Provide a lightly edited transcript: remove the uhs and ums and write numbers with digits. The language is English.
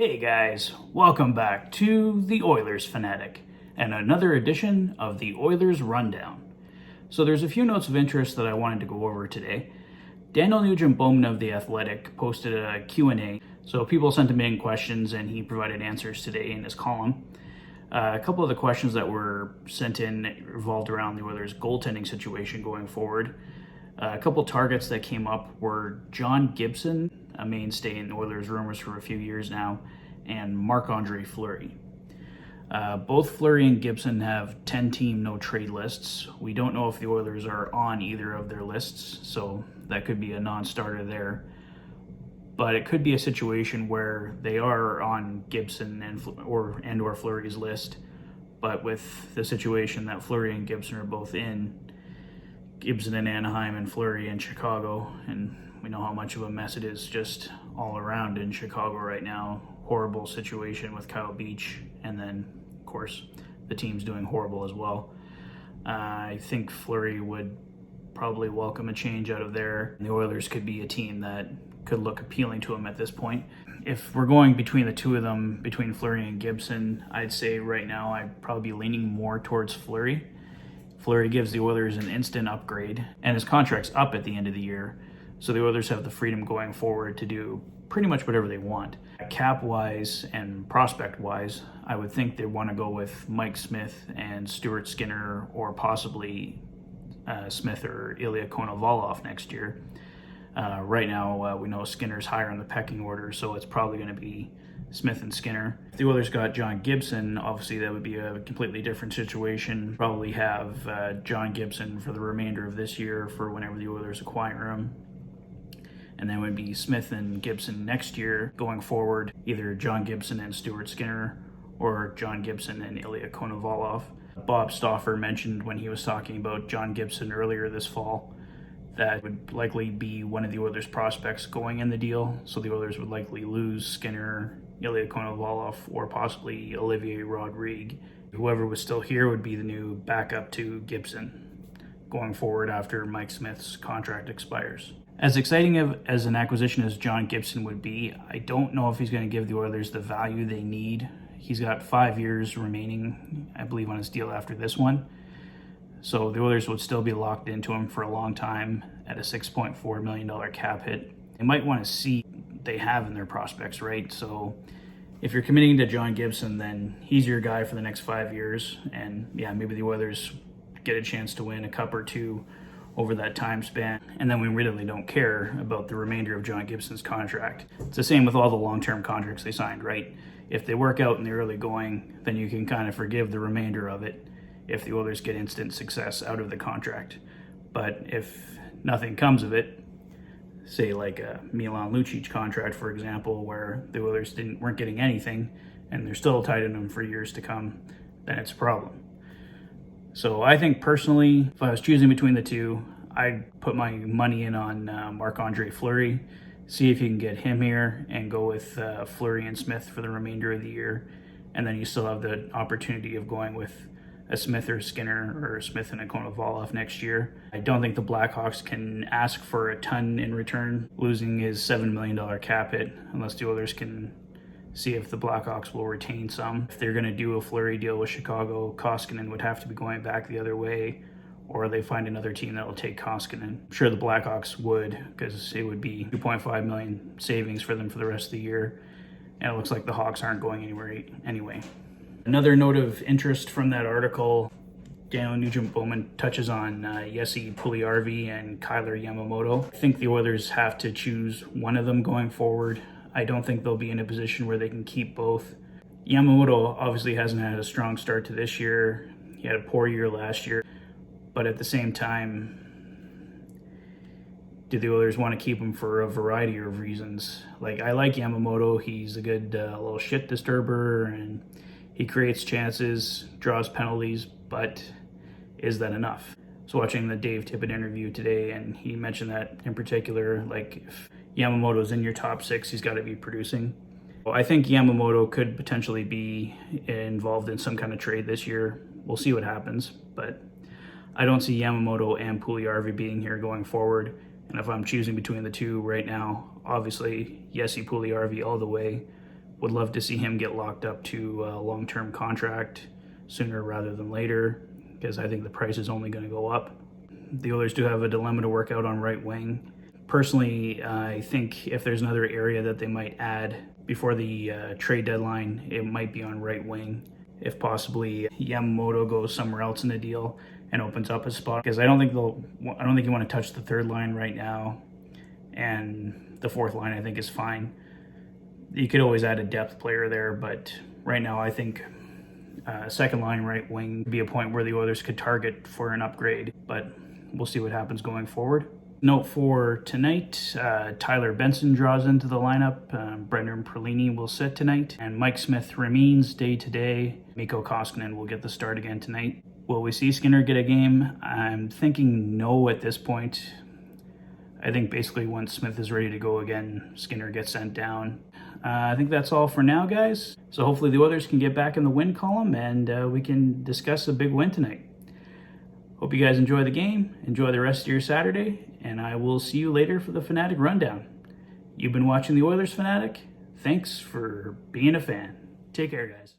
Hey guys, welcome back to the Oilers Fanatic and another edition of the Oilers Rundown. So there's a few notes of interest that I wanted to go over today. Daniel Nugent-Bowman of The Athletic posted a Q&A, so people sent him in questions and he provided answers today in his column. A couple of the questions that were sent in revolved around the Oilers' goaltending situation going forward. A couple targets that came up were John Gibson, a mainstay in Oilers Rumours for a few years now, and Marc-Andre Fleury. Both Fleury and Gibson have 10-team no-trade lists. We don't know if the Oilers are on either of their lists, so that could be a non-starter there. But it could be a situation where they are on Gibson and/or Fleury's list, but with the situation that Fleury and Gibson are both in, Gibson in Anaheim and Fleury in Chicago, and we know how much of a mess it is just all around in Chicago right now. Horrible situation with Kyle Beach, and then, of course, the team's doing horrible as well. I think Fleury would probably welcome a change out of there. The Oilers could be a team that could look appealing to him at this point. If we're going between the two of them, between Fleury and Gibson, I'd say right now I'd probably be leaning more towards Fleury. Fleury gives the Oilers an instant upgrade, and his contract's up at the end of the year, so the Oilers have the freedom going forward to do pretty much whatever they want. Cap-wise and prospect-wise, I would think they want to go with Mike Smith and Stuart Skinner, or possibly Smith or Ilya Konovalov next year. Right now, we know Skinner's higher on the pecking order, so it's probably going to be Smith and Skinner. If the Oilers got John Gibson, obviously that would be a completely different situation. Probably have John Gibson for the remainder of this year for whenever the Oilers acquire him. And then it would be Smith and Gibson next year going forward, either John Gibson and Stuart Skinner or John Gibson and Ilya Konovalov. Bob Stauffer mentioned when he was talking about John Gibson earlier this fall that would likely be one of the Oilers prospects going in the deal. So the Oilers would likely lose Skinner, Ilya Konovalov, or possibly Olivier Rodrigue. Whoever was still here would be the new backup to Gibson going forward after Mike Smith's contract expires. As exciting as an acquisition as John Gibson would be, I don't know if he's going to give the Oilers the value they need. He's got 5 years remaining, I believe, on his deal after this one. So the Oilers would still be locked into him for a long time at a $6.4 million cap hit. They might want to see what they have in their prospects, right? So if you're committing to John Gibson, then he's your guy for the next 5 years. And yeah, maybe the Oilers get a chance to win a cup or two over that time span. And then we really don't care about the remainder of John Gibson's contract. It's the same with all the long-term contracts they signed, right? If they work out in the early going, then you can kind of forgive the remainder of it if the Oilers get instant success out of the contract. But if nothing comes of it, say like a Milan Lucic contract, for example, where the Oilers weren't getting anything and they're still tied in them for years to come, then it's a problem. So I think personally, if I was choosing between the two, I'd put my money in on Marc-Andre Fleury, see if you can get him here and go with Fleury and Smith for the remainder of the year. And then you still have the opportunity of going with a Smith or Skinner or Smith and a Konovalov next year. I don't think the Blackhawks can ask for a ton in return, losing his $7 million cap hit, unless the Oilers can see if the Blackhawks will retain some. If they're going to do a Fleury deal with Chicago, Koskinen would have to be going back the other way, or they find another team that will take Koskinen. I'm sure the Blackhawks would, because it would be $2.5 million savings for them for the rest of the year, and it looks like the Hawks aren't going anywhere anyway. Another note of interest from that article, Daniel Nugent-Bowman touches on Jesse Puljujarvi and Kailer Yamamoto. I think the Oilers have to choose one of them going forward. I don't think they'll be in a position where they can keep both. Yamamoto obviously hasn't had a strong start to this year. He had a poor year last year. But at the same time, do the Oilers want to keep him for a variety of reasons? Like, I like Yamamoto. He's a good little shit disturber, and he creates chances, draws penalties, but is that enough? So watching the Dave Tippett interview today, and he mentioned that in particular, like if Yamamoto's in your top six, he's got to be producing. Well, I think Yamamoto could potentially be involved in some kind of trade this year. We'll see what happens, but I don't see Yamamoto and Puljujarvi being here going forward. And if I'm choosing between the two right now, obviously Jesse Puljujarvi all the way. Would love to see him get locked up to a long-term contract sooner rather than later, because I think the price is only going to go up. The Oilers do have a dilemma to work out on right wing. Personally, I think if there's another area that they might add before the trade deadline, it might be on right wing. If possibly Yamamoto goes somewhere else in the deal and opens up a spot, because I don't think you want to touch the third line right now, and the fourth line I think is fine. You could always add a depth player there, but right now I think second line right wing would be a point where the Oilers could target for an upgrade, but we'll see what happens going forward. Note for tonight, Tyler Benson draws into the lineup. Brendan Perlini will sit tonight, and Mike Smith remains day-to-day. Mikko Koskinen will get the start again tonight. Will we see Skinner get a game? I'm thinking no at this point. I think basically once Smith is ready to go again, Skinner gets sent down. I think that's all for now, guys. So hopefully the Oilers can get back in the win column, and we can discuss a big win tonight. Hope you guys enjoy the game, enjoy the rest of your Saturday, and I will see you later for the Fanatic Rundown. You've been watching the Oilers Fanatic. Thanks for being a fan. Take care, guys.